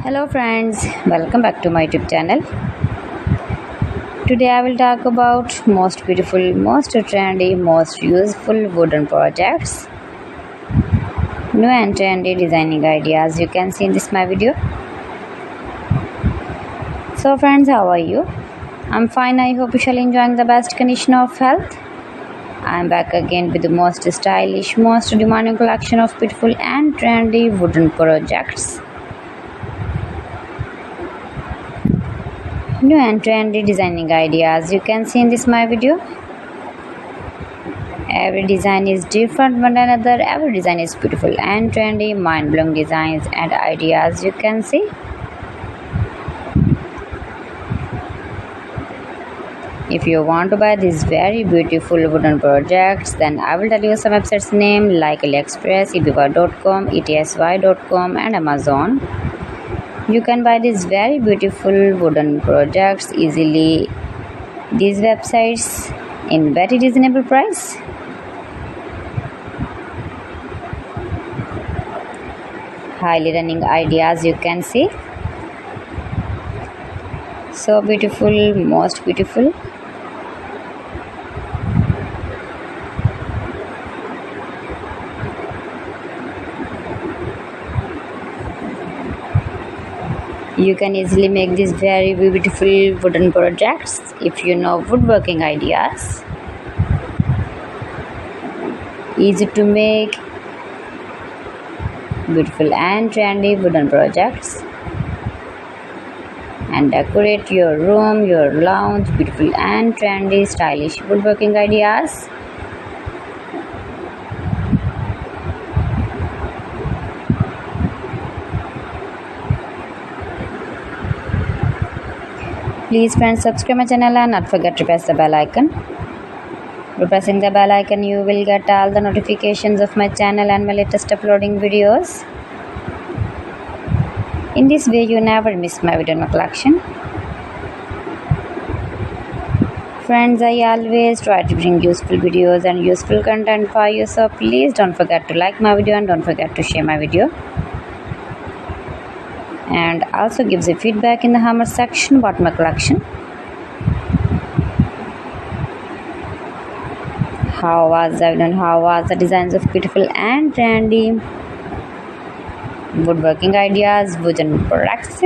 Hello friends, welcome back to my YouTube channel. Today I will talk about most beautiful, most trendy, most useful wooden projects. New and trendy designing ideas you can see in this my video. So friends, how are you? I'm fine. I hope you shall enjoying the best condition of health. I'm back again with the most stylish, most demanding collection of beautiful and trendy wooden projects. New and trendy designing ideas you can see in this my video. Every design is different one another. Every design is beautiful and trendy, mind-blowing designs and ideas you can see. If you want to buy these very beautiful wooden projects, then I will tell you some websites name like AliExpress, eBay.com, etsy.com and Amazon. You can buy these very beautiful wooden projects easily these websites in very reasonable price. Highly running ideas you can see. So beautiful, most beautiful. You can easily make these very beautiful wooden projects if you know woodworking ideas. Easy to make beautiful and trendy wooden projects and decorate your room, your lounge, beautiful and trendy stylish woodworking ideas. Please friends, subscribe my channel and not forget to press the bell icon. By pressing the bell icon, you will get all the notifications of my channel and my latest uploading videos. In this way, you never miss my video in my collection. Friends, I always try to bring useful videos and useful content for you, so please don't forget to like my video and don't forget to share my video. And also gives a feedback in the comment section about my collection. How was the designs of beautiful and trendy woodworking ideas, wooden products.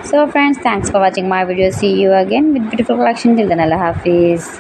So friends, thanks for watching my video. See you again with beautiful collection. Till then, Allah Hafiz.